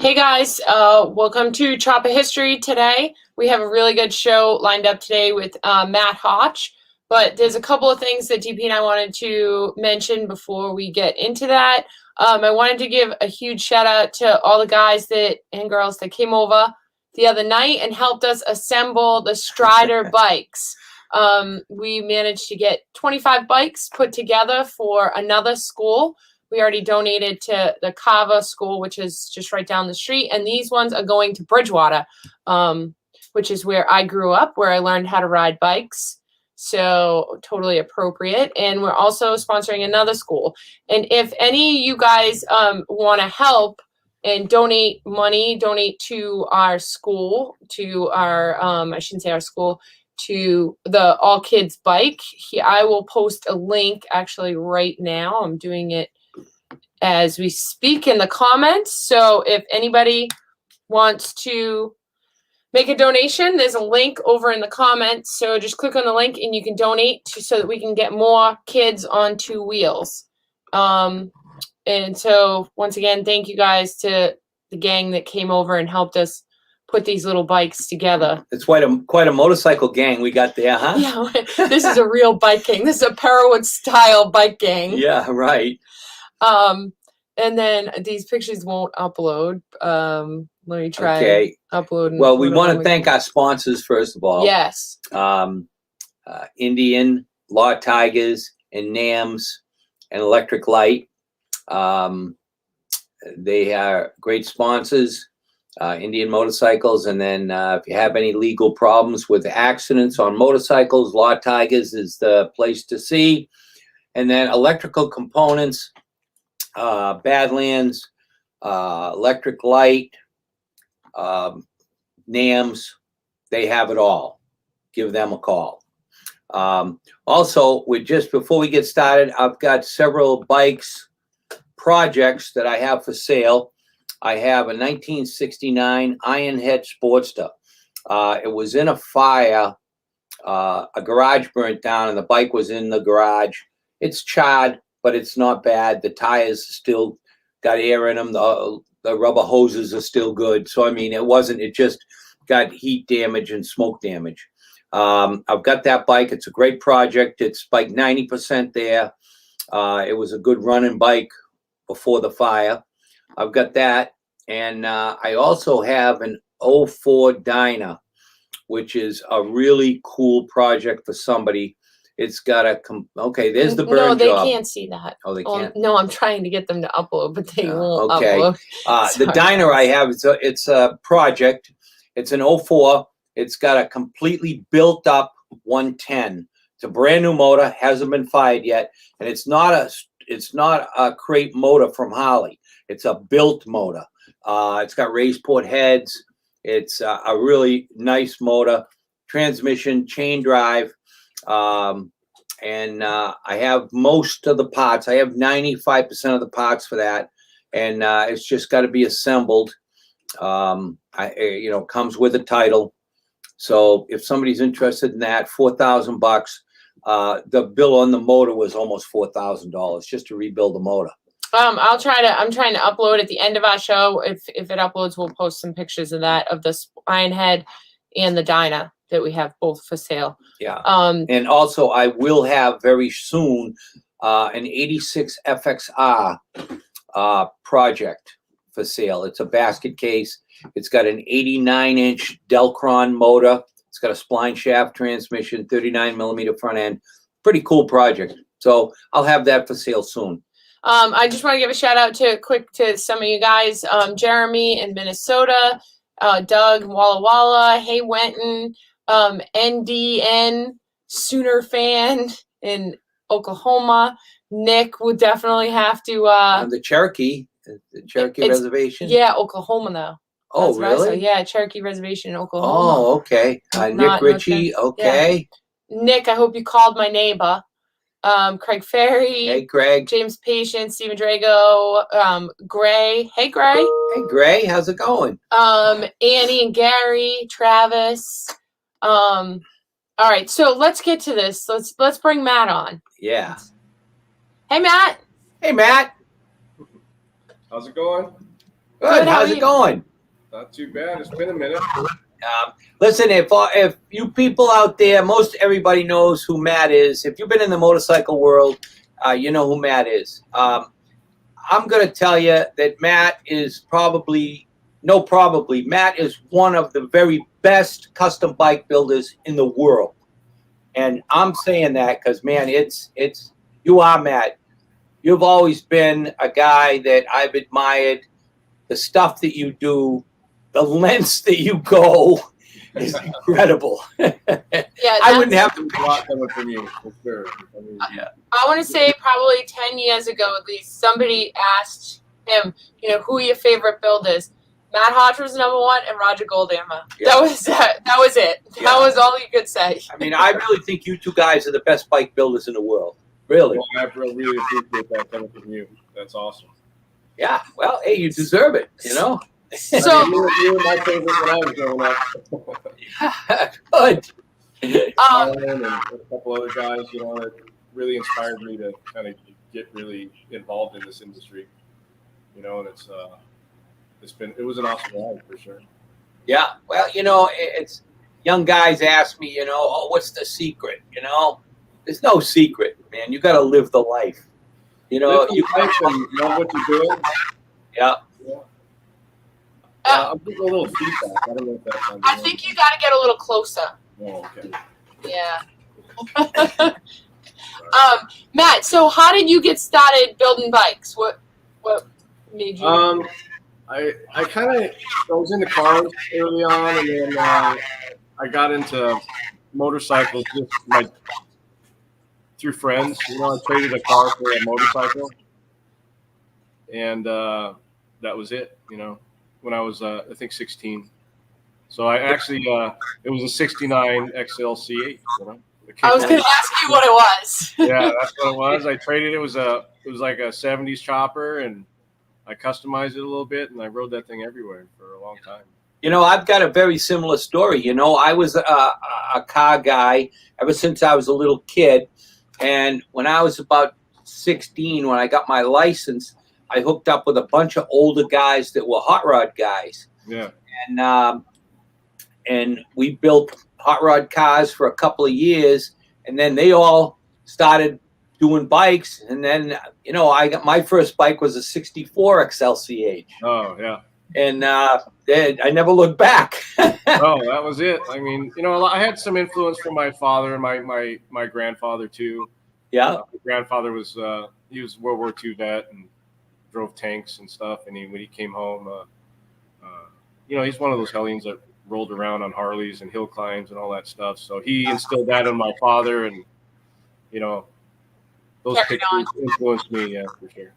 Hey guys, welcome to Chopper History. Today we have a really good show lined up today with Matt Hotch, but there's a couple of things that DP and I wanted to mention before we get into that. I wanted to give a huge shout out to all the guys and girls that came over the other night and helped us assemble the Strider bikes. We managed to get 25 bikes put together for another school. We already donated to the Kava school, which is just right down the street. And these ones are going to Bridgewater, which is where I grew up, where I learned how to ride bikes. So totally appropriate. And we're also sponsoring another school. And if any of you guys want to help and donate money, donate to our school, to our, I shouldn't say our school, to the All Kids Bike. I will post a link actually right now. I'm doing it as we speak in the comments. So if anybody wants to make a donation, there's a link over in the comments. So just click on the link and you can donate so that we can get more kids on two wheels. And so once again, thank you guys to the gang that came over and helped us put these little bikes together. It's quite a motorcycle gang we got there, huh? Yeah, this is a real bike gang. This is a Parawood style bike gang. Yeah, right. And then these pictures won't upload. Let me try upload. Well, we want to thank our sponsors first of all. Yes. Indian, Law Tigers, and NAMS, and Electric Light. They are great sponsors. Indian Motorcycles, and then if you have any legal problems with accidents on motorcycles, Law Tigers is the place to see. And then electrical components, Badlands, Electric Light, NAMS, they have it all. Give them a call. Also, before we get started, I've got several bikes projects that I have for sale. I have a 1969 Ironhead Sportster. It was in a fire. A garage burnt down and the bike was in the garage. It's charred, but it's not bad. The tires still got air in them. The rubber hoses are still good. So, I mean, it just got heat damage and smoke damage. I've got that bike. It's a great project. It's like 90% there. It was a good running bike before the fire. I've got that, and I also have an 04 Dyna, which is a really cool project for somebody. It's got there's the burn job. No, they can't see that. Oh, they can't? No, I'm trying to get them to upload, but they won't upload. The Dyna I have, it's a project. It's an 04. It's got a completely built up 110. It's a brand new motor, hasn't been fired yet, and it's not a crate motor from Harley. It's a built motor. It's got raised port heads. It's a really nice motor, transmission, chain drive. And I have most of the parts. I have 95% of the parts for that. And it's just got to be assembled. Comes with a title. So if somebody's interested in that, $4,000. The bill on the motor was almost $4,000 just to rebuild the motor. I'm trying to upload at the end of our show. If it uploads, we'll post some pictures of that, of the Ironhead and the Dyna that we have both for sale. Yeah. And also I will have very soon an 86 FXR project for sale. It's a basket case. It's got an 89-inch Delcron motor. It's got a spline shaft transmission, 39 millimeter front end. Pretty cool project. So I'll have that for sale soon. I just want to give a shout out to some of you guys. Jeremy in Minnesota, Doug Walla Walla, Hey Wenton, NDN, Sooner fan in Oklahoma. Nick will definitely have to the Cherokee Reservation. Yeah, Oklahoma though. Oh, really? Yeah, Cherokee Reservation in Oklahoma. Oh, okay. Nick Ritchie, okay. Yeah. Nick, I hope you called my neighbor. Craig Ferry. Hey, Craig. James Patience, Stephen Drago, Gray. Hey, Gray. Hey, Gray. How's it going? Annie and Gary, Travis. All right, so let's get to this. Let's bring Matt on. Yeah. Hey, Matt. Hey, Matt. How's it going? Good. how are How's it you? going? Not too bad. It's been a minute. Listen, if you people out there, most everybody knows who Matt is. If you've been in the motorcycle world, you know who Matt is. I'm going to tell you that Matt is Matt is one of the very best custom bike builders in the world. And I'm saying that because, man, you are Matt. You've always been a guy that I've admired. The stuff that you do, the lengths that you go is incredible. Yeah, I wouldn't have to. There's a lot coming from you, for sure. I mean, I want to say probably 10 years ago at least, somebody asked him, who your favorite build is. Matt Hotch was number one and Roger Goldhammer. Yeah. That was it. Yeah. That was all you could say. I mean, I really think you two guys are the best bike builders in the world. Really. well, I really appreciate that coming from you. That's awesome. Yeah. Well, hey, you deserve it, So I mean, you were my favorite when I was growing up. Good. Alan and a couple other guys, that really inspired me to kind of get really involved in this industry. And it was an awesome ride for sure. Yeah. Well, it's young guys ask me, oh, what's the secret? There's no secret, man. You got to live the life. Live the life and know what you're doing. Yeah. I'm getting a little feedback. I don't know if that's on I think you got to get a little closer. Oh, okay. Yeah. Matt, so how did you get started building bikes? What made you? I was into cars early on, and then I got into motorcycles just through friends. I traded a car for a motorcycle, and that was it. When I was I think 16. So I actually it was a '69 XLC8. I was going to ask you what it was. Yeah, that's what it was. I traded it. It was like a '70s chopper, and I customized it a little bit, and I rode that thing everywhere for a long time. I've got a very similar story. I was a car guy ever since I was a little kid. And when I was about 16, when I got my license, I hooked up with a bunch of older guys that were hot rod guys. Yeah. And we built hot rod cars for a couple of years. And then they all started doing bikes. And then, I got my first bike was a 64 XLCH. Oh, yeah. And I never looked back. Oh, that was it. I mean, I had some influence from my father and my grandfather too. Yeah. My grandfather was he was World War II vet and drove tanks and stuff. And when he came home, he's one of those hellions that rolled around on Harleys and hill climbs and all that stuff. So he instilled that in my father, and those pictures influenced me, yeah, for sure.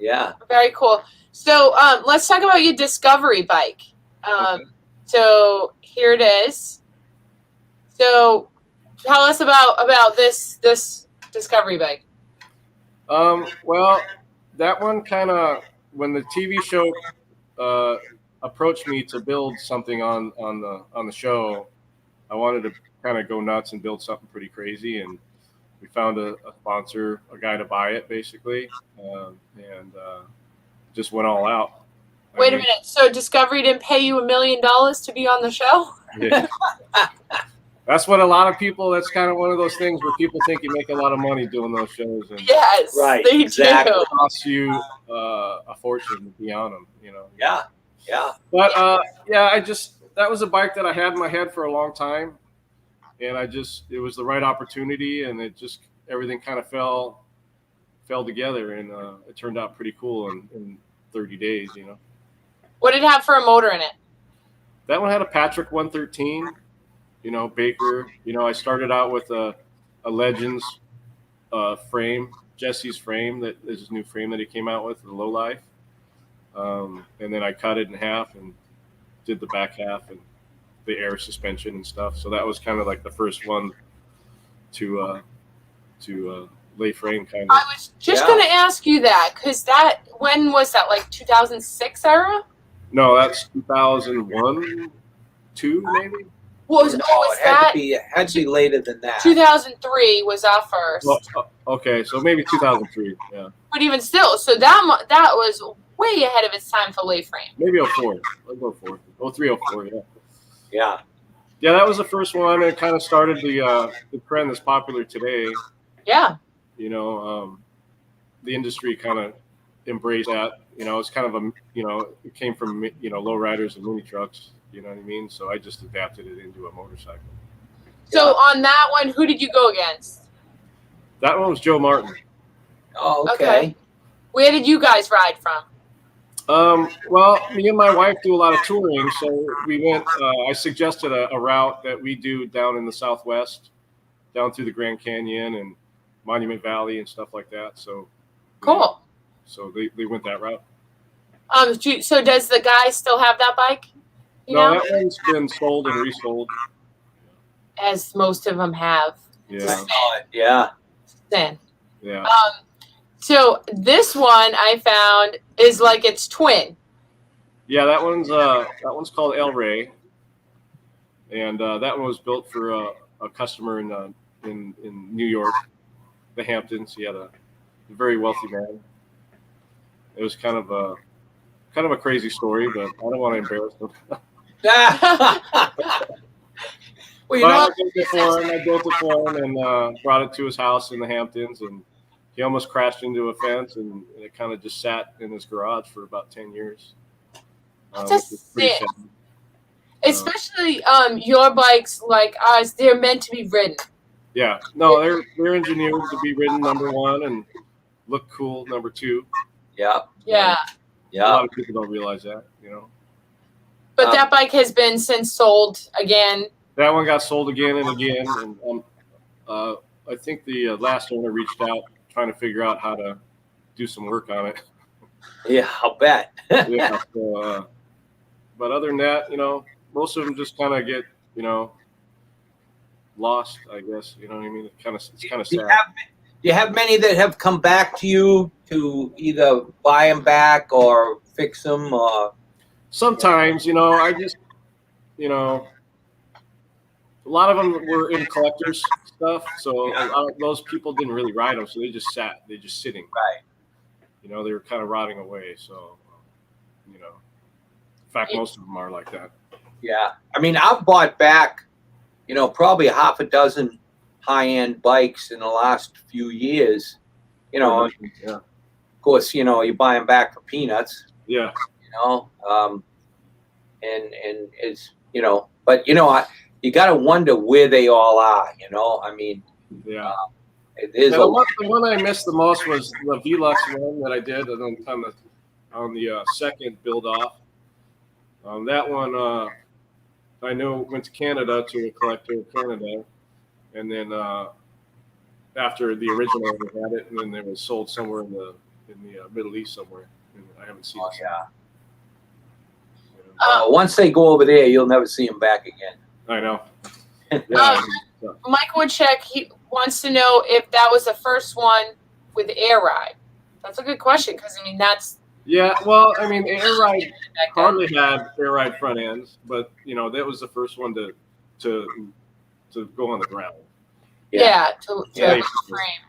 Yeah. Very cool. So let's talk about your Discovery bike. Okay. So here it is. So tell us about this Discovery bike. Well, that one kind of, when the TV show approached me to build something on the show, I wanted to kind of go nuts and build something pretty crazy, and we found a sponsor, a guy to buy it, basically, and just went all out. Wait a minute. So Discovery didn't pay you $1 million to be on the show? Yeah. That's what a lot of people. That's kind of one of those things where people think you make a lot of money doing those shows, and Yes, Right, they exactly. do. it costs you a fortune to be on them. Yeah. Yeah. But that was a bike that I had in my head for a long time, and it was the right opportunity, and everything kind of fell together, and it turned out pretty cool in 30 days. What did it have for a motor in it? That one had a Patrick 113, Baker. I started out with a Legends frame, Jesse's frame. That is his new frame that he came out with, the Low Life. And then I cut it in half and did the back half and the air suspension and stuff. So that was kind of like the first one to lay frame kind of. I was just going to ask you that, because when was that, like 2006 era? No, that's 2001, 2 maybe. Was It that had to be later than that. 2003 was our first? Well, okay, so maybe 2003. Yeah. But even still, so that was way ahead of its time for lay frame. Maybe 04. I'll go 04. 03, 04, yeah. Yeah. Yeah, that was the first one. It kind of started the trend that's popular today. Yeah. You know, the industry kind of embraced that. You know, it's kind of it came from, low riders and mini trucks. You know what I mean? So I just adapted it into a motorcycle. So Yeah. on that one, who did you go against? That one was Joe Martin. Oh, okay. Okay. Where did you guys ride from? Well, me and my wife do a lot of touring, so we went. I suggested a route that we do down in the Southwest, down through the Grand Canyon and Monument Valley and stuff like that. So Cool. So they went that route. So does the guy still have that bike? You No, know? that one's been sold and resold. As most of them have. Yeah, Yeah. Then. yeah. So this one I found is like its twin. Yeah, that one's called El Rey, and that one was built for a customer in New York, the Hamptons. He had a very wealthy man. It was kind of a crazy story, but I don't want to embarrass him. Well, you But know, I built it for him and brought it to his house in the Hamptons, and he almost crashed into a fence, and it kind of just sat in his garage for about 10 years. That's Which is pretty sick. sad. Especially your bikes like ours, they're meant to be ridden. Yeah, no, they're engineered to be ridden, number one, and look cool, number two. yeah. Yeah. A Yeah. lot of people don't realize that, But that bike has been since sold again. That one got sold again and again, and I think the last owner reached out trying to figure out how to do some work on it. Yeah, I'll bet. Yeah. So, but other than that, most of them just kind of get, lost, I guess. You know what I mean? It's kind of Do sad. you have many that have come back to you to either buy them back or fix them or? Sometimes, I just, a lot of them were in collectors stuff. So a lot of those people didn't really ride them. So they just sat, they just sitting. Right. They were kind of rotting away. So, in fact, most of them are like that. Yeah. I mean, I've bought back, probably half a dozen high-end bikes in the last few years. Of Yeah. course, you buy them back for peanuts. Yeah. And it's, but you got to wonder where they all are. I mean, Yeah. it is The one I missed the most was the Velux one that I did on the second build off. That one I know went to Canada to a collector in Canada, and then after the original owner had it, and then it was sold somewhere in the Middle East somewhere. And I haven't seen it. yeah. Yeah. Once they go over there, you'll never see them back again. I know. Yeah. Mike Woodcheck, he wants to know if that was the first one with air ride. That's a good question because I mean that's Yeah, well, I mean, Air Ride back then. hardly had Air Ride front ends, but that was the first one to go on the ground. Yeah, to Yeah. frame.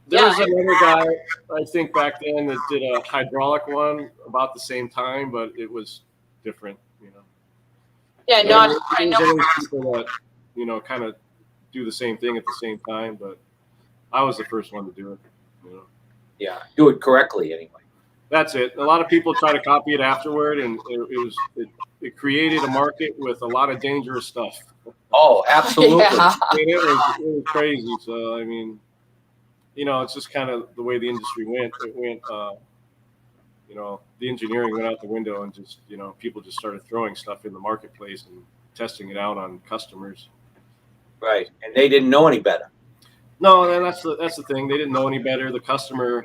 There was Yeah. another guy, I think, back then that did a hydraulic one about the same time, but it was different. Yeah, There's not I know. always people that kind of do the same thing at the same time, but I was the first one to do it. Yeah. Do it correctly anyway. That's it. A lot of people try to copy it afterward, and it created a market with a lot of dangerous stuff. Oh, absolutely. Yeah. I mean, it was crazy. So I mean, it's just kind of the way the industry went. It went, the engineering went out the window, and just people just started throwing stuff in the marketplace and testing it out on customers. Right. And they didn't know any better. No, and that's the thing. They didn't know any better. The customer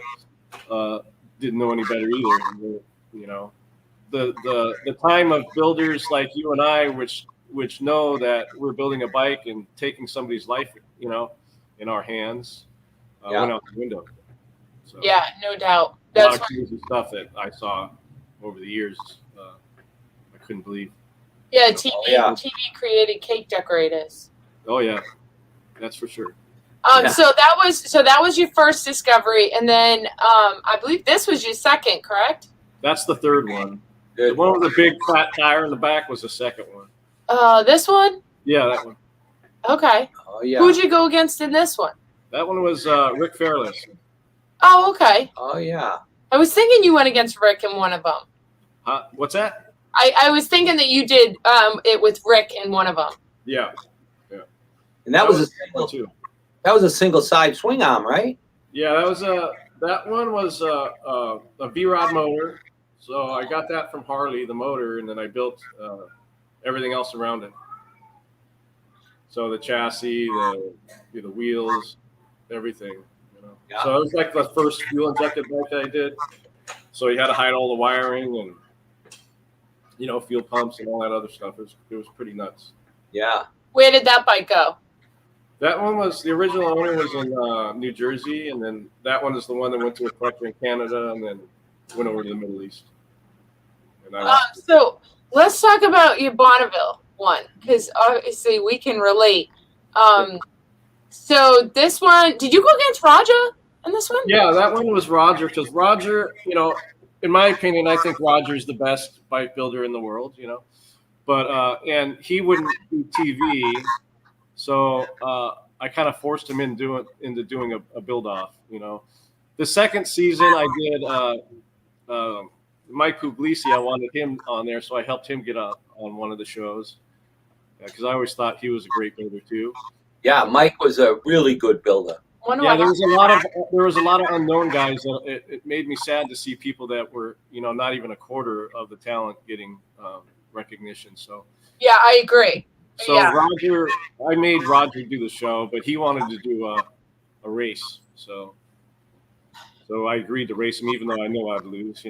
didn't know any better either. The time of builders like you and I, which know that we're building a bike and taking somebody's life, in our hands, went out the window. So, Yeah, no doubt. a lot That's of crazy stuff that I saw over the years. I couldn't believe. yeah, TV Yeah. TV created cake decorators. Oh yeah, that's for sure. Yeah. So that was your first discovery, and then I believe this was your second, correct? That's the third one. The Good. one with the big flat tire in the back was the second one. This one? Yeah, that one. Okay. Oh yeah. Who'd you go against in this one? That one was Rick Fairless. Oh, okay. Oh yeah. I was thinking you went against Rick in one of them. What's that? I was thinking that you did it with Rick in one of them. Yeah. And that was a one single. too. That was a single side swing arm, right? Yeah, that one was a V-Rod motor. So I got that from Harley, the motor, and then I built everything else around it. So the chassis, the wheels, everything. You know. Yeah. So it was like the first fuel injected bike that I did. So you had to hide all the wiring and fuel pumps and all that other stuff. It was pretty nuts. Yeah. Where did that bike go? That one was the original owner was in New Jersey, and then that one is the one that went to a collector in Canada, and then went over to the Middle East. And So let's talk about your Bonneville one, because obviously we can relate. So this one, did you go against Raja in this one? Yeah, that one was Roger, because Roger, in my opinion, I think Roger's the best bike builder in the world, but and he wouldn't do TV, so I kind of forced him into doing a build off. The second season I did Mike Puglisi. I wanted him on there, so I helped him get up on one of the shows because I always thought he was a great builder too. Yeah, Mike was a really good builder. Yeah, there was a lot of unknown guys. It made me sad to see people that were not even a quarter of the talent getting recognition. So yeah, I agree. So yeah. Roger, I made Roger do the show, but he wanted to do a race. So I agreed to race him, even though I know I'd lose.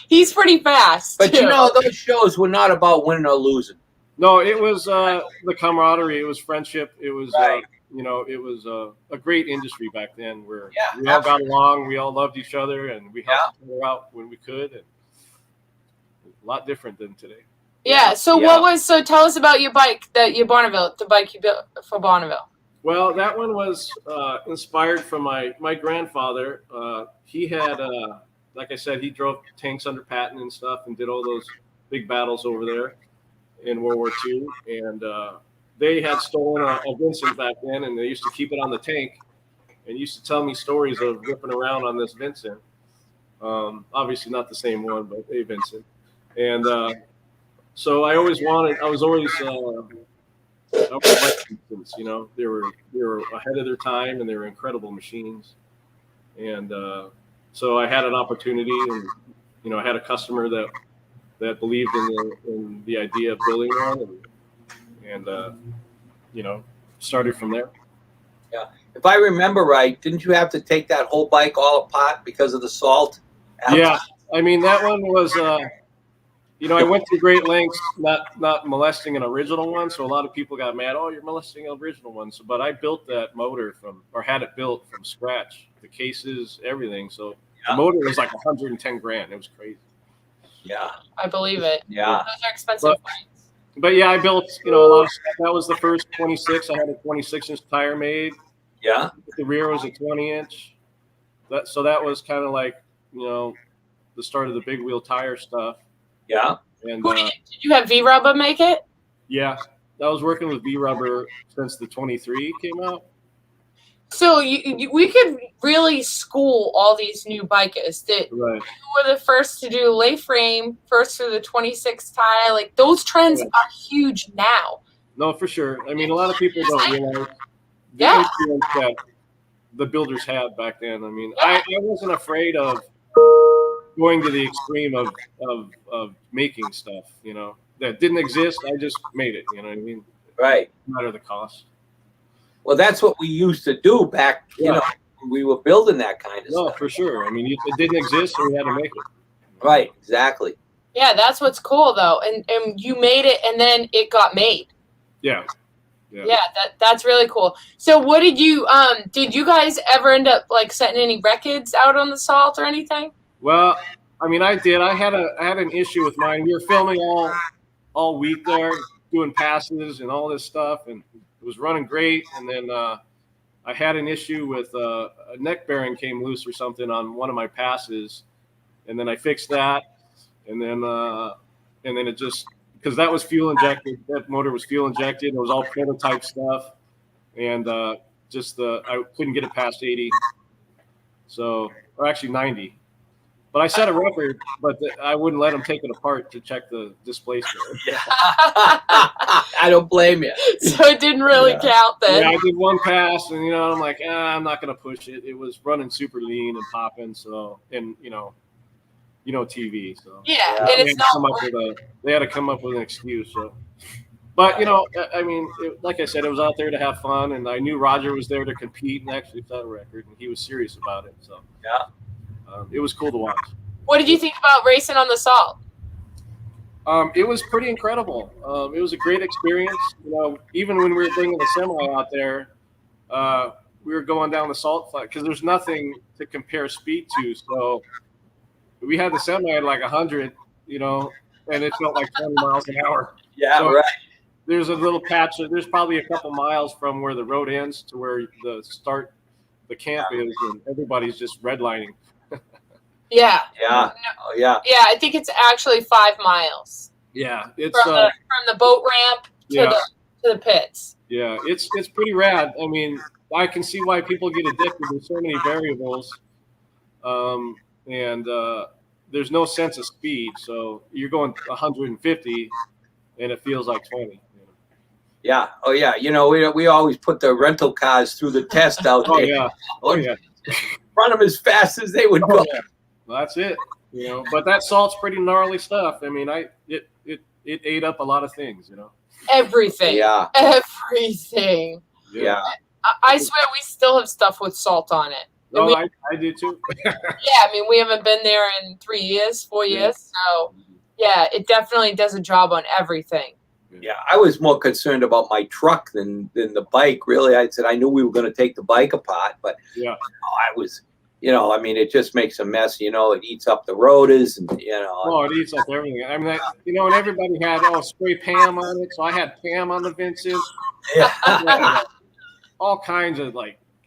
He's pretty fast. But too. those shows were not about winning or losing. No, it was the camaraderie. It was friendship. It was Right. it was a great industry back then where Yeah, we all got along, we all loved each other, and we helped each other out when we could. And a lot different than today. Yeah. So so tell us about your bike, your Bonneville, the bike you built for Bonneville. Well, that one was inspired from my grandfather. He had, like I said, he drove tanks under Patton and stuff and did all those big battles over there in World War II. And they had stolen a Vincent back then, and they used to keep it on the tank and used to tell me stories of ripping around on this Vincent. Obviously not the same one, but a Vincent. And so I was always Vincents, they were ahead of their time, and they were incredible machines. And so I had an opportunity, and I had a customer that believed in the idea of building one, and started from there. Yeah, if I remember right, didn't you have to take that whole bike all apart because of the salt? Yeah, I mean that one was. I went to great lengths, not molesting an original one. So a lot of people got mad. Oh, you're molesting an original one. So, but I built that motor had it built from scratch, the cases, everything. So the motor was like $110,000. It was crazy. Yeah, I believe it. Yeah, those are expensive. But yeah, I built a lot of stuff. That was the first 26. I had a 26-inch tire made. Yeah, The rear was a 20-inch. So that was kind of like the start of the big wheel tire stuff. Yeah. And did you have V-Rubber make it? Yeah, I was working with V-Rubber since the 23 came out. So we could really school all these new bikers that Right. you were the first to do lay frame, first to the 26 tire. Like those trends are huge now. No, for sure. I mean, a lot of people don't realize the influence that the builders had back then. I mean, I wasn't afraid of going to the extreme of making stuff, that didn't exist. I just made it, you know what I mean? Right. No matter the cost. Well, that's what we used to do back, when we were building that kind of stuff. No, for sure. I mean, it didn't exist, so we had to make it. Right, exactly. Yeah, that's what's cool though. And you made it, and then it got made. Yeah. Yeah, that's really cool. So what did you guys ever end up like setting any records out on the salt or anything? Well, I mean, I did. I had an issue with mine. We were filming all week there, doing passes and all this stuff, and it was running great. And then I I had an issue with a neck bearing came loose or something on one of my passes, and then I fixed that, and then it just, because that was fuel injected, that motor was fuel injected, it was all prototype stuff, and I couldn't get it past 80, or actually 90. But I set a record, but I wouldn't let them take it apart to check the displacement. I don't blame you. So it didn't really count then. Yeah, I did one pass, and I'm like, I'm not gonna push it. It was running super lean and popping, so, and TV, so Yeah, and it's not. They had to come up with an excuse. So, but I mean, like I said, it was out there to have fun, and I knew Roger was there to compete and actually set a record, and he was serious about it. So it was cool to watch. What did you think about racing on the salt? It was pretty incredible. It was a great experience. Even when we were bringing the semi out there, we were going down the salt flat because there's nothing to compare speed to. So we had the semi at like 100, and it felt like 20 miles an hour. Yeah, so right. There's a little patch. There's probably a couple miles from where the road ends to where the camp is, and everybody's just redlining. Yeah. Yeah. Oh, yeah. Yeah, I think it's actually 5 miles. Yeah, it's from the boat ramp to the pits. Yeah, it's pretty rad. I mean, I can see why people get addicted. There's so many variables, and there's no sense of speed. So you're going 150, and it feels like 20. Yeah. Oh, yeah. We always put the rental cars through the test out there. Oh, yeah. Run them as fast as they would go. Yeah. Well, that's it. But that salt's pretty gnarly stuff. I mean, it ate up a lot of things. Everything. Yeah. Everything. Yeah. I swear we still have stuff with salt on it. Oh, I do too. Yeah, I mean, we haven't been there in 3 years, 4 years. So, yeah, it definitely does a job on everything. Yeah, I was more concerned about my truck than the bike. Really, I said I knew we were going to take the bike apart, but I was, I mean, it just makes a mess. It eats up the rotors, and Oh, it eats up everything. I mean, and everybody had spray Pam on it, so I had Pam on the Vincent. Yeah. All kinds of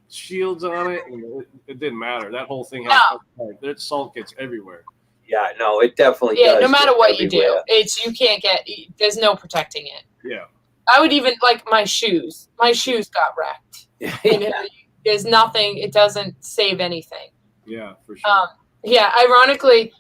shields on it, and it didn't matter. That whole thing had that salt gets everywhere. Yeah, no, it definitely does. Yeah, no matter what everywhere. you do, you can't there's no protecting it. Yeah. I would even, my shoes. My shoes got wrecked. There's nothing, it doesn't save anything. Yeah, for sure. Yeah, ironically,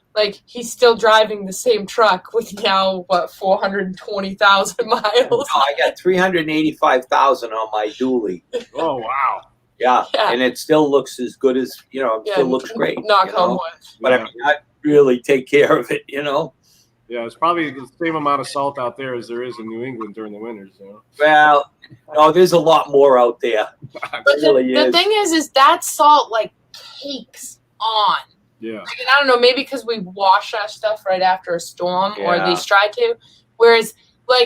he's still driving the same truck with now, 420,000 miles. No, I got 385,000 on my dually. Oh, wow. Yeah, and it still looks as good as, still looks great. Knock on wood. But I mean, I really take care of it, Yeah, it's probably the same amount of salt out there as there is in New England during the winters. Well, no, there's a lot more out there. But the thing is that salt cakes on. Yeah. And I don't know, maybe because we wash our stuff right after a storm, or at least try to. Whereas,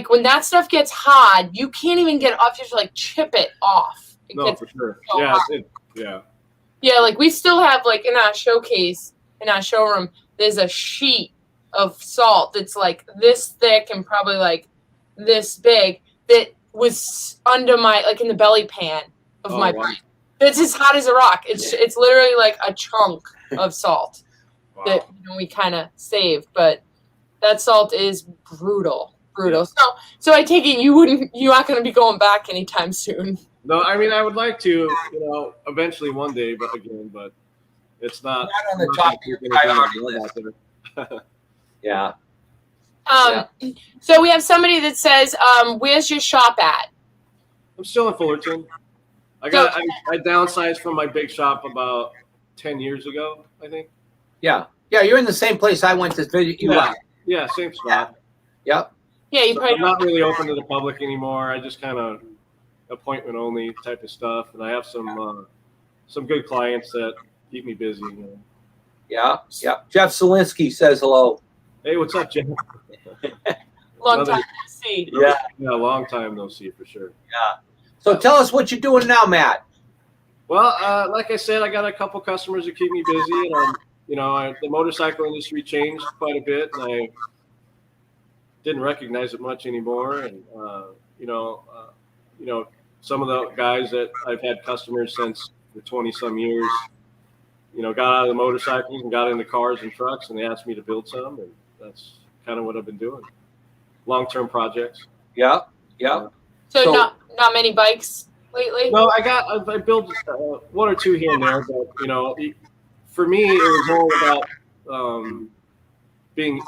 when that stuff gets hard, you can't even get it off. You have to chip it off. No, for sure. So Yeah. Yeah, we still have in our showcase, in our showroom, there's a sheet of salt that's this thick and probably this big that was under my in the belly pan of my bike. It's as hot as a rock. It's literally a chunk of salt that we kind of saved, but that salt is brutal. So I take it you aren't going to be going back anytime soon. No, I mean, I would like to, eventually one day, but it's not on the top of your priority list. Yeah. So we have somebody that says, where's your shop at? I'm still in Fullerton. I downsized from my big shop about 10 years ago, I think. Yeah. Yeah, you're in the same place I went to visit you at. Yeah, same spot. Yep. Yeah, I'm not really open to the public anymore. I just kind of appointment only type of stuff, and I have some good clients that keep me busy. Yeah. Jeff Zielinski says hello. Hey, what's up, Jeff? Long time no see. Yeah, long time no see for sure. Yeah. So tell us what you're doing now, Matt. Well, like I said, I got a couple customers that keep me busy, and the motorcycle industry changed quite a bit, and I didn't recognize it much anymore, and some of the guys that I've had customers since for 20 some years, you know, got out of the motorcycles and got into cars and trucks, and they asked me to build some, and that's kind of what I've been doing. Long-term projects. Yeah. Yeah. So, So- not many bikes lately? No, I built one or two here and there, but you know, for me, it was all about being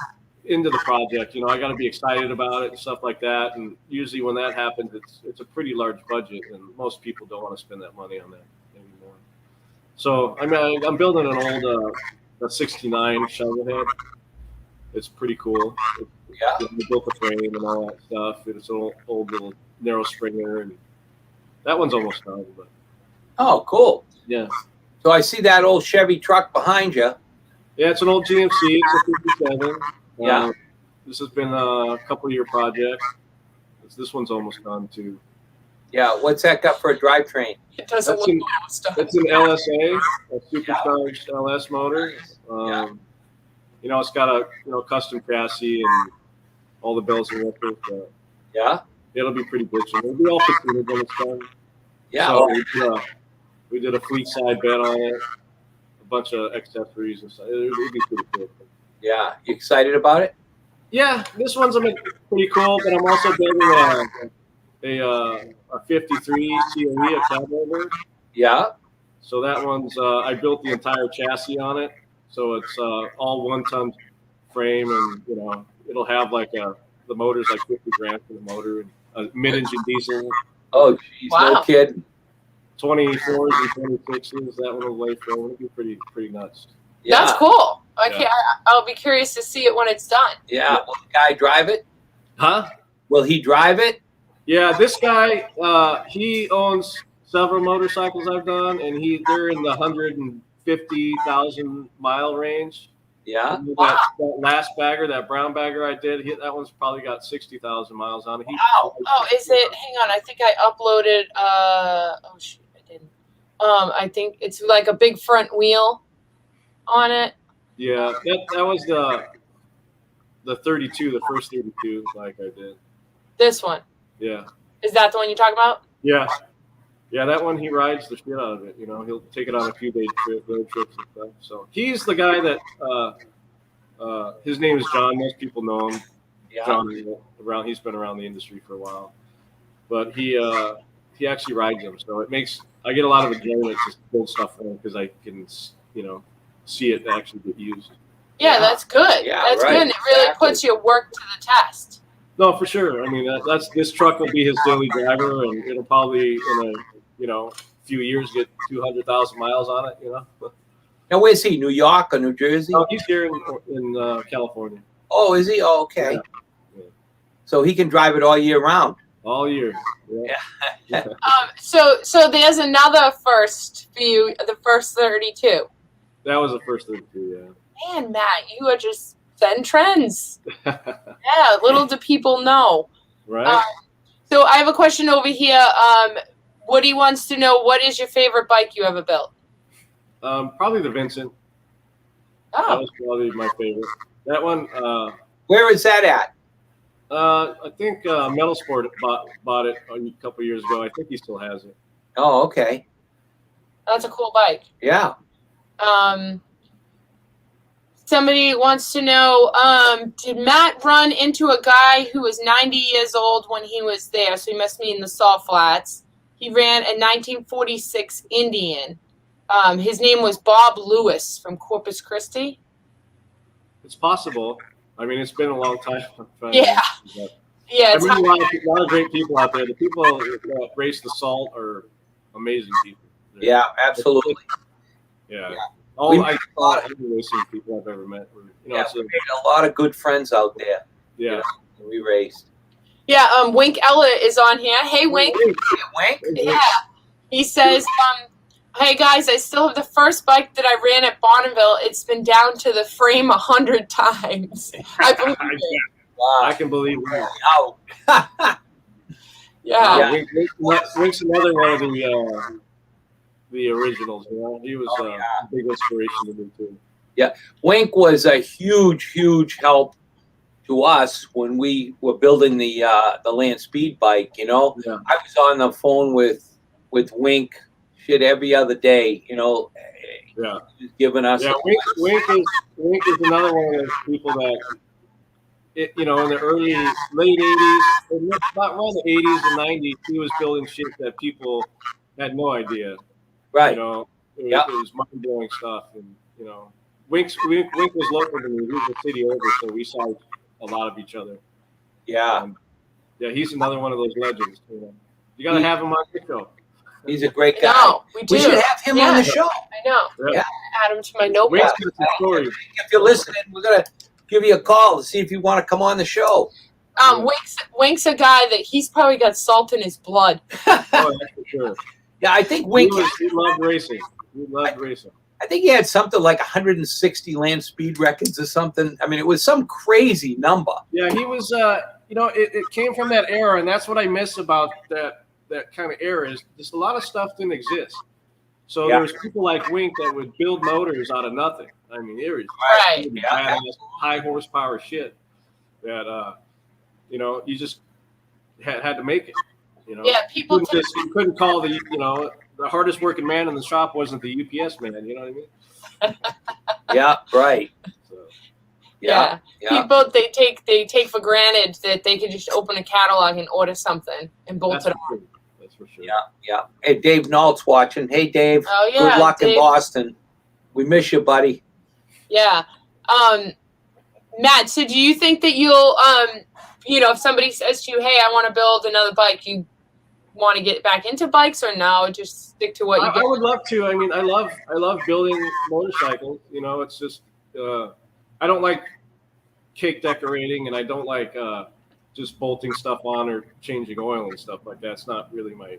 into the project. You know, I got to be excited about it and stuff like that. And usually, when that happens, it's a pretty large budget, and most people don't want to spend that money on that anymore. So, I mean, I'm building an old a '69 shovel head. It's pretty cool. Yeah. We built the frame and all that stuff. It's an old little narrow springer, and that one's almost done. But Oh, cool. yeah. So I see that old Chevy truck behind you. Yeah, it's an old GMC. It's a 57. Yeah. This has been a couple-year project. This one's almost done, too. Yeah. What's that got for a drivetrain? It doesn't That's look an- almost done. It's an LSA, a supercharged LS motor. You know, it's got a custom chassis and all the bells and whistles. Yeah. It'll be pretty bitchin'. It'll be all completed when it's done. Yeah. So we did a fleet side bed on it, a bunch of accessories and stuff. It'll be pretty cool. Yeah. You excited about it? Yeah, this one's pretty cool, but I'm also building a 53 COE, a cowboy bird. Yeah. So that one's I built the entire chassis on it. So it's all 1 ton frame, and you know it'll have like the motor's like 50 grand for the motor, and a mid-engine diesel, Oh, geez. No Wow. kidding. 24s and 26s. That one will lay for. It'll be pretty nuts. Yeah. That's cool. Okay, Yeah. I'll be curious to see it when it's done. Yeah. Will the guy drive it? Huh? Will he drive it? Yeah, this guy he owns several motorcycles I've done, and they're in the 150,000 mile range. Yeah. That last bagger, that brown bagger I did, that one's probably got 60,000 miles on it. Oh, is it? Hang on, I think I uploaded. Oh shoot, I didn't. I think it's like a big front wheel on it. Yeah, that was the 32, the first 32 bike I did. This one, Yeah, is that the one you talk about? yeah, that one he rides the shit out of it. You know, he'll take it on a few day road trips and stuff. So he's the guy that his name is John. Most people know him. Yeah. John, he's been around the industry for a while, but he actually rides them. So I get a lot of enjoyment to build stuff for him because I can see it actually get used. Yeah, Yeah. that's good. Yeah, That's right, good. And it really exactly. puts your work to the test. No, for sure. I mean, this truck will be his daily driver, and it'll probably in a few years get 200,000 miles on it. You know. Now, where's he? New York or New Jersey? No, he's here in California Oh, is he? Oh, okay. Yeah. So he can drive it all year round. all year. Yeah. So there's another first for you, the first 32. That was the first 32. Man, Matt, you are just setting trends. Yeah. Yeah, little do people know. Right. So I have a question over here. Woody wants to know, what is your favorite bike you ever built? Probably the Vincent. That Oh, was probably my favorite. That one. Where is that at? I think Metal Sport bought it a couple years ago. I think he still has it. Oh, okay. that's a cool bike. Yeah. Somebody wants to know, did Matt run into a guy who was 90 years old when he was there? So he must be in the Salt Flats. He ran a 1946 Indian. His name was Bob Lewis from Corpus Christi. It's possible. I mean, it's been a long time. Yeah. Yeah, I it's mean, a lot of great people out there. The people that race the salt are amazing people. Yeah, absolutely. Yeah. Yeah. All We- I thought any racing people I've ever met were, Yeah, it's we made a lot of good friends out there. yeah. We raced. Yeah, Wink Ella is on here. Hey, Wink. Wink? Yeah. He says, hey, guys, I still have the first bike that I ran at Bonneville. It's been down to the frame 100 times. I believe it. I Wow. can believe that. Wow. Yeah. Wink's another one of the originals. He was Oh, a big inspiration to me too. Wink was a huge, huge help to us when we were building the land speed bike. You know, Yeah. I was on the phone with Wink shit every other day. You know, Yeah. he's giving us. Yeah. Wink is another one of those people that, you know, in the late 80s, not around the 80s and 90s, he was building shit that people had no idea. Right. You know, it Yeah. was mind blowing stuff, and you know, Wink was local to me. He was a city over, so we saw a lot of each other. Yeah. Yeah, he's another one of those legends. You know, you got to have him on your show. He's a great guy. No, we do. We should have him on the show. I know. Yeah. Add him to my notebook. Wink's got some stories. If you're listening, we're gonna give you a call to see if you want to come on the show. Wink's a guy that he's probably got salt in his blood. Oh, that's for sure. Yeah, I think Wink. He loved racing. He loved racing. I think he had something like 160 land speed records or something. I mean, it was some crazy number. Yeah, he was. You know, it came from that era, and that's what I miss about that kind of era is just a lot of stuff didn't exist. So there was people like Wink that would build motors out of nothing. I mean, it was Right. badass, high horsepower shit that you know, you just had to make it. You know, Yeah, people you couldn't call the the hardest working man in the shop wasn't the UPS man. You know what I mean? Yeah, right. So, Yeah. People they take for granted that they can just open a catalog and order something and bolt that's it for on. sure. That's for sure. Yeah. Hey, Dave Nault's watching. Hey, Dave. Oh yeah. Good luck in Dave. Boston. We miss you, buddy. Yeah. Matt, so do you think that you'll you know, if somebody says to you, "Hey, I want to build another bike," you want to get back into bikes, or no, just stick to what you I do? would love to. I mean, I love building motorcycles. You know, it's just I don't like cake decorating, and I don't like just bolting stuff on or changing oil and stuff like that. It's not really my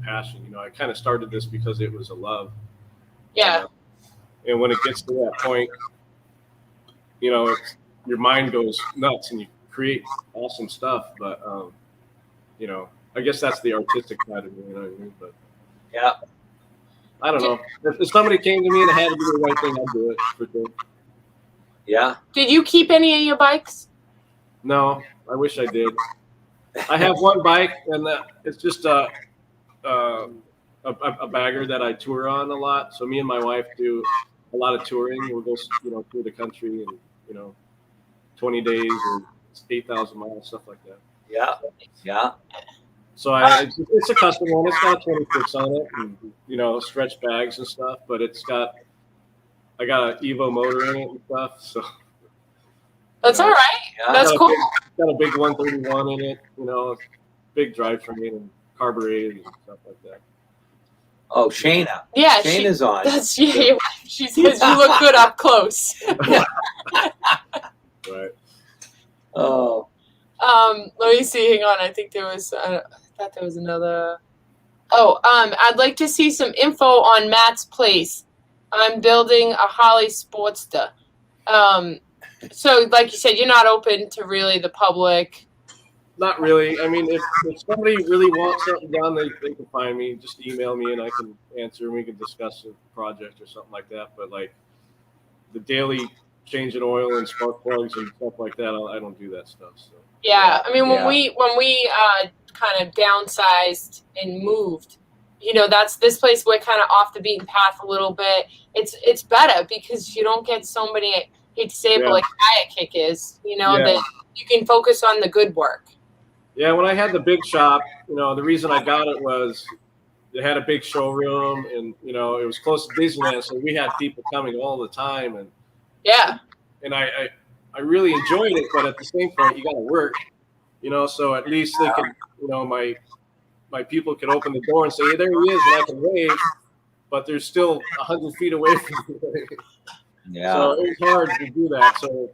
passion. You know, I kind of started this because it was a love. Yeah. And when it gets to that point, you know, your mind goes nuts and you create awesome stuff. But you know, I guess that's the artistic side of me. You know what I mean? But Yeah. I don't know. If somebody came to me and I had to do the right thing, I'd do it for sure. Yeah. Did you keep any of your bikes? No, I wish I did. I have one bike, and it's just a bagger that I tour on a lot. So me and my wife do a lot of touring. We'll go, you know, through the country and 20 days or 8,000 miles, stuff like that. Yeah. Yeah. So it's a custom one. It's got 26 on it, and stretch bags and stuff. But I got an Evo motor in it and stuff. So That's all right. Yeah. That's cool. Got a big 131 in it. Big drivetrain and carbureted and stuff like that. Oh, Shayna. Yeah, Shayna's on. That's yeah. She says you look good up close. Right. Oh. Let me see. Hang on. I think there was. I thought there was another. Oh, I'd like to see some info on Matt's place. I'm building a Harley Sportster. So, like you said, you're not open to really the public. Not really. I mean, if somebody really wants something done, they can find me. Just email me and I can answer and we can discuss a project or something like that. But like the daily changing oil and spark plugs and stuff like that, I don't do that stuff. So. Yeah, I mean, when Yeah. we kind of downsized and moved, this place we're kind of off the beaten path a little bit. It's better because you don't get so many. I hate to say it, but like Kayak Kick is, that you can focus on the good work. Yeah, when I had the big shop, the reason I got it was it had a big showroom and, it was close to Disneyland. So we had people coming all the time. And Yeah. and I really enjoyed it. But at the same point, you got to work, so at least they could, my people could open the door and say, hey, there he is. And I can wave, but they're still 100 feet away from me. Yeah. So it was hard to do that. So,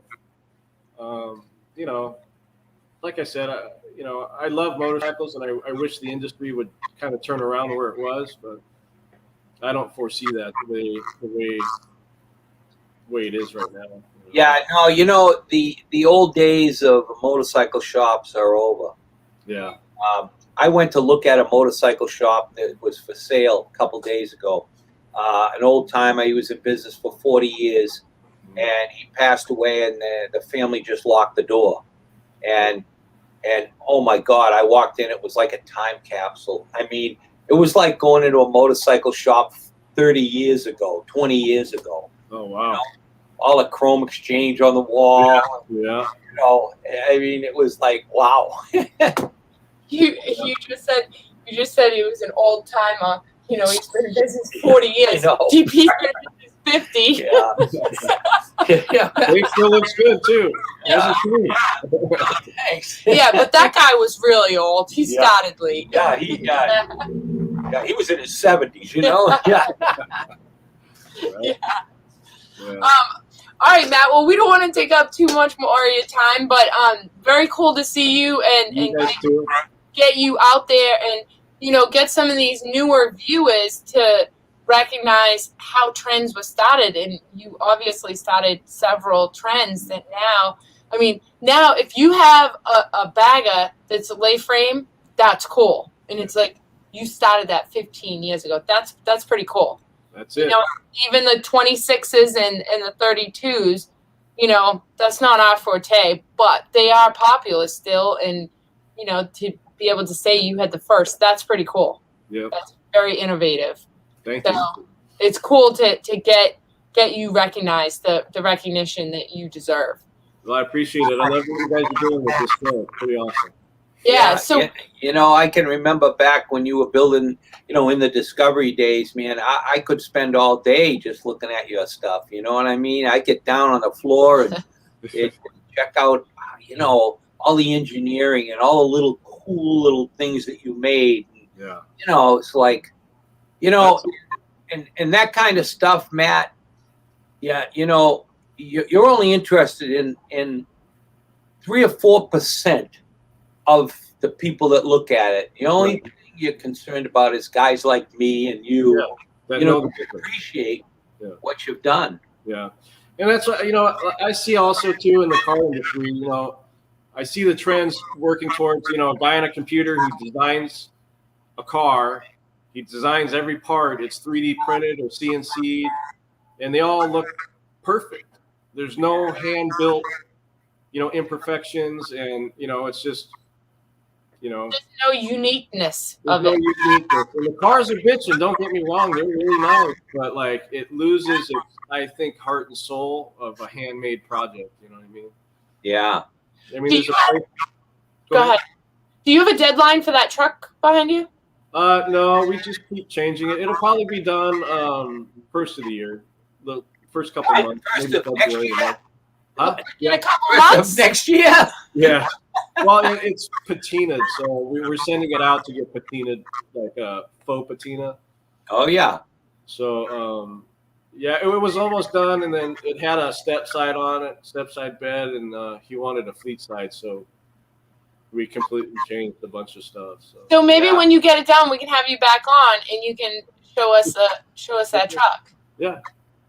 like I said, I love motorcycles, and I wish the industry would kind of turn around where it was, but I don't foresee that the way it is right now. Yeah, no, the old days of motorcycle shops are over. Yeah. I went to look at a motorcycle shop that was for sale a couple days ago. An old timer, he was in business for 40 years, and he passed away, and the family just locked the door. And oh my God, I walked in. It was like a time capsule. I mean, it was like going into a motorcycle shop 30 years ago, 20 years ago. Oh wow! You know, all the chrome exchange on the wall. Yeah. You know, I mean, it was like wow. You just said he was an old timer. You know, he's been in business 40 years. I know. DP's been in business 50. Yeah. Yeah. He still looks good too. Yeah. Thanks. Yeah, but that guy was really old. He Yeah. started late. Yeah, he was in his 70s, you know? Yeah. Yeah. Yeah. All right, Matt. Well, we don't want to take up too much more of your time, but very cool to see you and You guys too. get you out there and, you know, get some of these newer viewers to recognize how trends were started. And you obviously started several trends that now, I mean, now if you have a bagger that's a lay frame, that's cool. And it's like you started that 15 years ago. That's pretty cool. That's You it. know, even the 26s and the 32s, you know, that's not our forte, but they are popular still. And, you know, to be able to say you had the first, that's pretty cool. Yep. That's very innovative. Thank So you. it's cool to get you recognized, the recognition that you deserve. Well, I appreciate it. I love what you guys are doing with this show. It's pretty awesome. Yeah, so you know, I can remember back when you were building, you know, in the Discovery days, man, I could spend all day just looking at your stuff. You know what I mean? I get down on the floor and check out, you know, all the engineering and all the little cool little things that you made. Yeah. You know, it's like, you know, and that kind of stuff, Matt. Yeah, you know, you're only interested in 3 or 4% of the people that look at it. The only thing you're concerned about is guys like me and you. Yeah, that you know, know the difference. appreciate Yeah. what you've done. Yeah. And that's what, you know, I see also too in the car industry, you know, I see the trends working towards, you know, a guy on a computer who designs a car, he designs every part, it's 3D printed or CNC'd, and they all look perfect. There's no hand built, you know, imperfections, and, you know, it's just, you know, there's no uniqueness there's of no it. uniqueness. And the cars are bitching, don't get me wrong, they're really nice, but like it loses its, I think, heart and soul of a handmade project. You know what I mean? Yeah. I mean, there's a Go ahead. Do you have a deadline for that truck behind you? No, we just keep changing it. It'll probably be done first of the year, the first couple of months. First maybe of next February, year? Huh? In a couple First of months? next year. Yeah. Well, it's patinaed, so we're sending it out to get patinaed, like a faux patina. Oh yeah. So, yeah, it was almost done, and then it had a step side on it, step side bed, and he wanted a fleet side, so we completely changed a bunch of stuff. So maybe Yeah. when you get it done, we can have you back on and you can show us that truck. Yeah.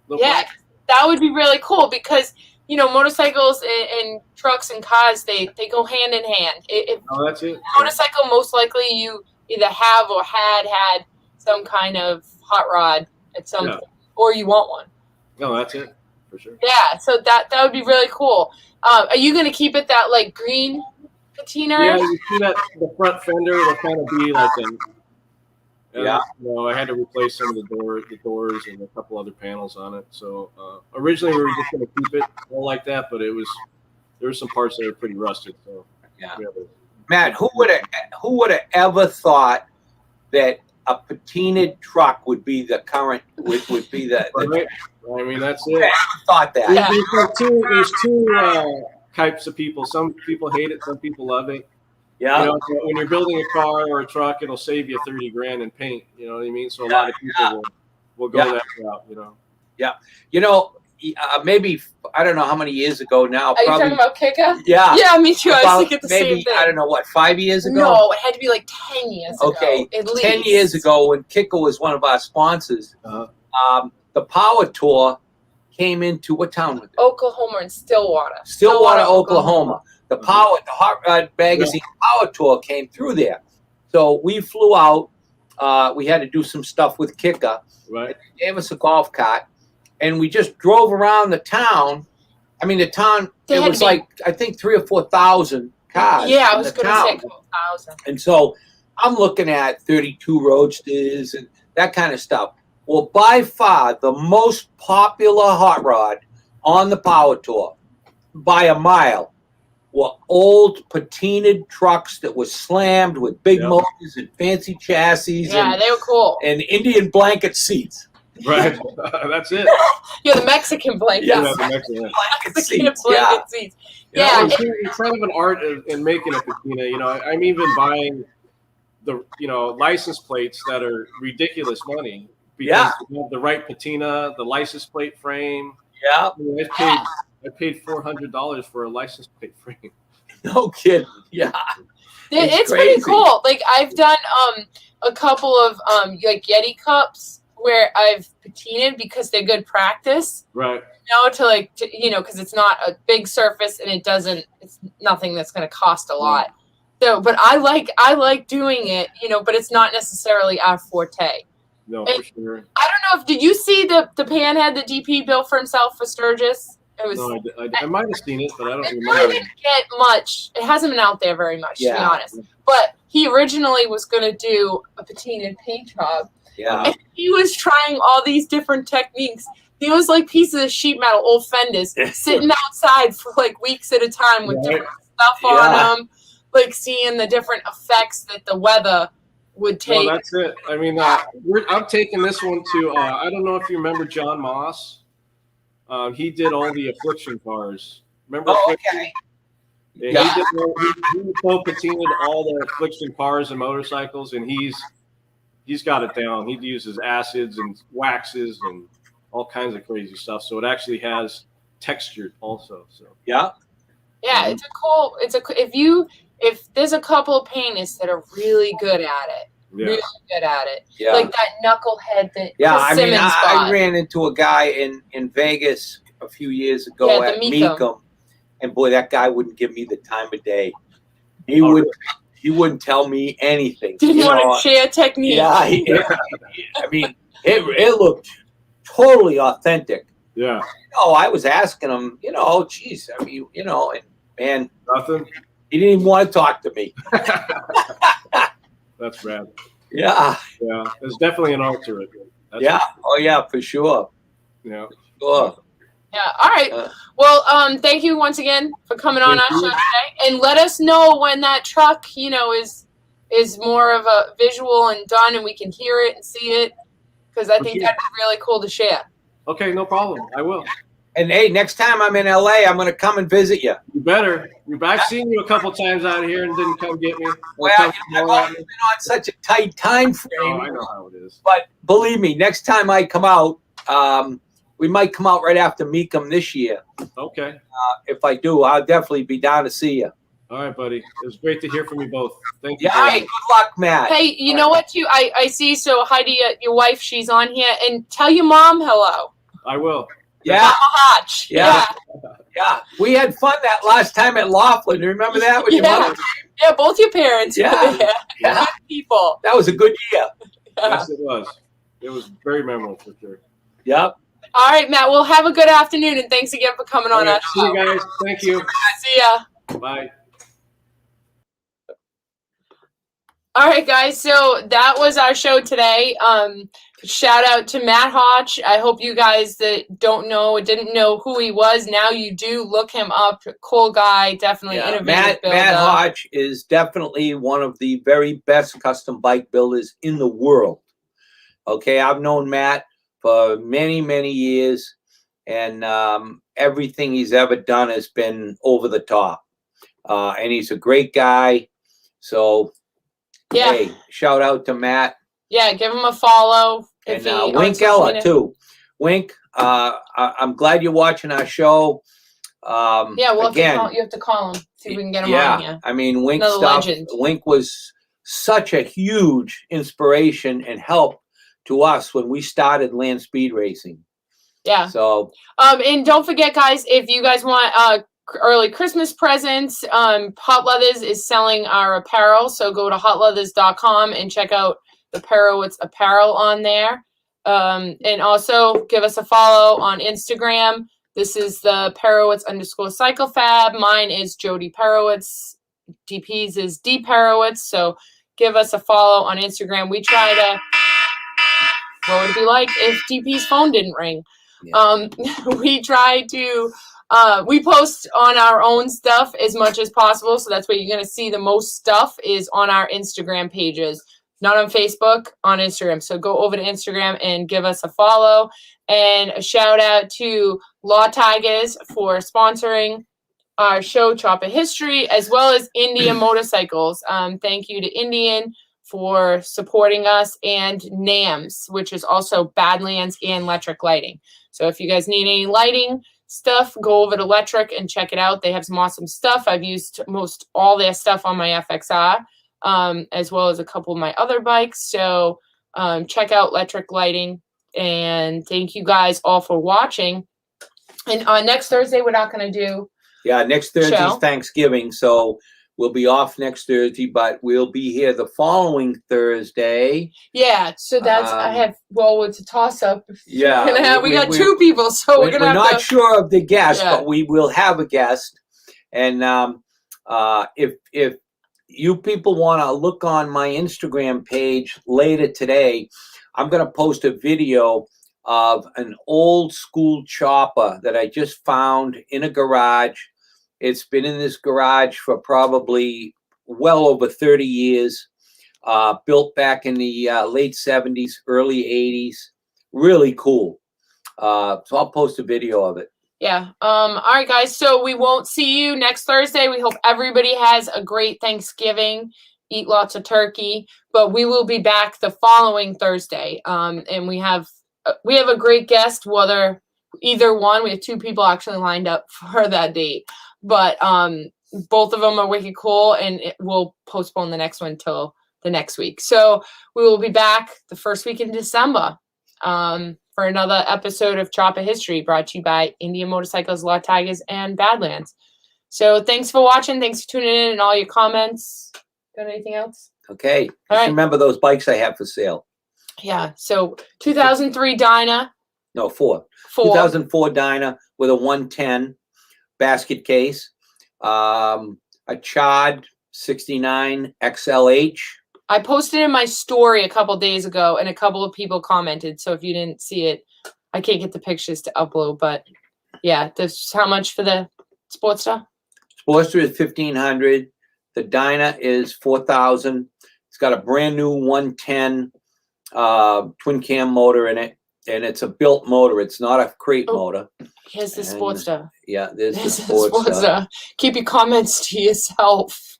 No Yeah, problem. that would be really cool because, you know, motorcycles and trucks and cars, they go hand in hand. If Oh, that's it. motorcycle, most likely you either have or had some kind of hot rod at some Yeah. point, or you want one. No, that's it for sure. Yeah, so that would be really cool. Are you going to keep it that, like, green patina? Yeah, you see that the front fender will kind of be like a. Yeah. You know, I had to replace some of the doors, and a couple other panels on it. So originally we were just going to keep it all like that, but there were some parts that were pretty rusted. So Yeah. we had to- Matt, who would have ever thought that a patinaed truck would be the current would be the Right? I mean, that's who it. thought that? Yeah. There's two types of people. Some people hate it. Some people love it. Yeah. You know, so when you're building a car or a truck, it'll save you 30 grand in paint. You know what I mean? So a lot of people will go Yeah. that route. You know. You know, maybe I don't know how many years ago now. Are you Probably. talking about Kika? Yeah. Yeah, me too. I was About thinking the maybe same thing. I don't know what 5 years ago. No, it had to be like 10 years ago. Okay, At least. 10 years ago when Kiko was one of our sponsors, the Power Tour came into what town was it? Oklahoma and Stillwater. Stillwater, Oklahoma. The Hot Rod Magazine Power Tour came through there. So we flew out. We had to do some stuff with Kika. Right. They gave us a golf cart, and we just drove around the town. I mean, the town, it was like, I think 3,000 or 4,000 cars. Yeah, I in was the going to say town. a couple thousand. And so I'm looking at 32 Roadsters and that kind of stuff. Well, by far, the most popular hot rod on the Power Tour, by a mile, were old patinaed trucks that were slammed with big motors and fancy chassis. Yeah, they were cool. And Indian blanket seats. Right. That's it. Yeah, the Mexican blankets. Yeah, the Mexican blanket seats. Blanket seats. You know, Yeah. it's kind of an art in making a patina. You know, I'm even buying the license plates that are ridiculous money because you have the right patina, the license plate frame. Yeah. I mean, I paid $400 for a license plate frame. No kidding. Yeah. It's pretty cool. Like I've done a couple of like Yeti cups where I've patinaed because they're good practice. Right. Because it's not a big surface and it's nothing that's going to cost a lot. So, but I like doing it, but it's not necessarily our forte. No, and for sure. I don't know did you see the panhead that DP built for himself for Sturgis? It was. No, I might have seen it, but I don't It remember. didn't get much. It hasn't been out there very much, to be honest. But he originally was going to do a patinaed paint job. Yeah. And he was trying all these different techniques. He was like pieces of sheet metal, old fenders, sitting outside for like weeks at a time with different stuff on them, like seeing the different effects that the weather would take. Well, that's it. I mean, I'm taking this one to, I don't know if you remember John Moss. He did all the Affliction cars. Remember? Oh, Affliction? okay. Yeah. He patinaed all the Affliction cars and motorcycles, and he's got it down. He uses acids and waxes and all kinds of crazy stuff. So it actually has texture also. So yeah, if there's a couple of painters that are really good at it, like that knucklehead that Chris Simmons I ran into a guy in Vegas a few years ago at Meekum, and boy, that guy wouldn't give me the time of day. He wouldn't tell me anything. Didn't want to share technique. Yeah, I mean, it looked totally authentic. Yeah. Oh, I was asking him, geez, I mean, and nothing. He didn't even want to talk to me. That's rad. Yeah. Yeah. There's definitely an art to it. Oh yeah, for sure. Yeah. Sure. Yeah. All right. Well, thank you once again for coming on our show today, and let us know when that truck, is more of a visual and done, and we can hear it and see it, because I think that'd be really cool to share. Okay, no problem. I will. And hey, next time I'm in LA, I'm going to come and visit you. You better. I've seen you a couple times out here and didn't come get me. Well, I've always been on such a tight time frame. Oh, I know how it is. But believe me, next time I come out, we might come out right after Meekum this year. Okay. If I do, I'll definitely be down to see you. All right, buddy. It was great to hear from you both. Thank you. Yeah, hey, good luck, Matt. Hey, you know what, too? I see, so Heidi, your wife, she's on here, and tell your mom hello. I will. Yeah. Mama Hotch. Yeah. We had fun that last time at Laughlin. Remember that with your mother? Yeah, both your parents. Yeah. Good people. That was a good year. Yes, it was. It was very memorable for sure. Yep. All right, Matt. Well, have a good afternoon, and thanks again for coming on our show. See you guys. Thank you. See ya. Bye. All right, guys. So that was our show today. Shout out to Matt Hotch. I hope you guys that didn't know who he was, now you do. Look him up. Cool guy. Definitely innovative builder. Matt Hotch is definitely one of the very best custom bike builders in the world. Okay, I've known Matt for many, many years, and everything he's ever done has been over the top. And he's a great guy. So, hey, shout out to Matt. Yeah, give him a follow. And Wink Ella, too. Wink, I'm glad you're watching our show. You have to call him. See if we can get him on here. I mean, Wink was such a huge inspiration and help to us when we started land speed racing. Yeah. So. And don't forget, guys, if you guys want early Christmas presents, Hot Leathers is selling our apparel. So go to hotleathers.com and check out the Perowitz apparel on there. And also give us a follow on Instagram. This is the Perowitz _CycleFab. Mine is Jody Perowitz. DP's is D Perowitz. So give us a follow on Instagram. We try to, what would it be like if DP's phone didn't ring? Yeah. We try to, we post on our own stuff as much as possible. So that's where you're going to see the most stuff is on our Instagram pages. Not on Facebook, on Instagram. So go over to Instagram and give us a follow. And a shout out to Law Tigers for sponsoring our show, Chopper History, as well as Indian Motorcycles. Thank you to Indian for supporting us, and NAMS, which is also Badlands and Electric Lighting. So if you guys need any lighting stuff, go over to Electric and check it out. They have some awesome stuff. I've used most all their stuff on my FXR. As well as a couple of my other bikes. So check out Electric Lighting. And thank you guys all for watching. And next Thursday, we're not going to do. Yeah, next Thursday's Thanksgiving. So we'll be off next Thursday, but we'll be here the following Thursday. Yeah, so that's, I have, well, it's a toss up. Yeah. We got two people, so we're going to have to. We're not sure of the guest, Yeah. but we will have a guest. And if you people want to look on my Instagram page later today, I'm going to post a video of an old school chopper that I just found in a garage. It's been in this garage for probably well over 30 years, built back in the late 70s, early 80s. Really cool. So I'll post a video of it. Yeah. All right, guys. So we won't see you next Thursday. We hope everybody has a great Thanksgiving. Eat lots of turkey. But we will be back the following Thursday. And we have a great guest. Whether either one, we have two people actually lined up for that date. But both of them are wicked cool, and we'll postpone the next one till the next week. So we will be back the first week in December. For another episode of Chopper History, brought to you by Indian Motorcycles, Law Tigers, and Badlands. So thanks for watching. Thanks for tuning in and all your comments. Got anything else? Okay. All right. Remember those bikes I have for sale. Yeah. So 2003 Dyna. No, 2004 Dyna with a 110 basket case. A Chad 69 XLH. I posted in my story a couple days ago, and a couple of people commented. So if you didn't see it, I can't get the pictures to upload. But yeah, this is how much for the Sportster? Sportster is $1,500. The Dyna is $4,000. It's got a brand new 110 twin cam motor in it, and it's a built motor. It's not a crate motor. Here's the Sportster. Yeah, there's the Sportster. Sportster. Keep your comments to yourself.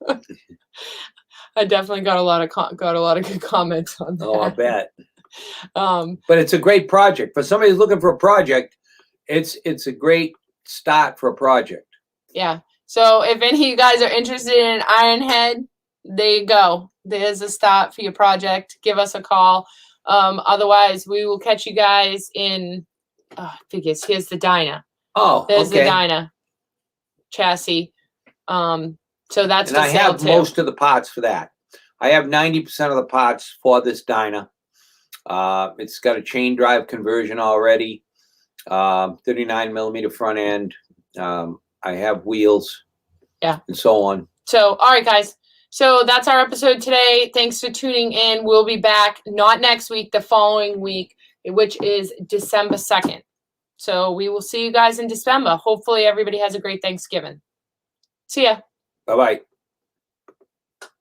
I definitely got a lot of good comments on that. Oh, I bet. But it's a great project for somebody who's looking for a project. It's a great start for a project. Yeah. So if any of you guys are interested in Ironhead, there you go. There's a start for your project. Give us a call. Otherwise, we will catch you guys in. Figures. Here's the Dyna. Oh, there's okay. the Dyna chassis. So that's. And I have most of the parts for that. I have 90% of the parts for this Dyna. It's got a chain drive conversion already. 39 millimeter front end. I have wheels. Yeah. And so on. So, all right, guys. So that's our episode today. Thanks for tuning in. We'll be back not next week, the following week, which is December 2nd. So we will see you guys in December. Hopefully everybody has a great Thanksgiving. See ya. Bye-bye.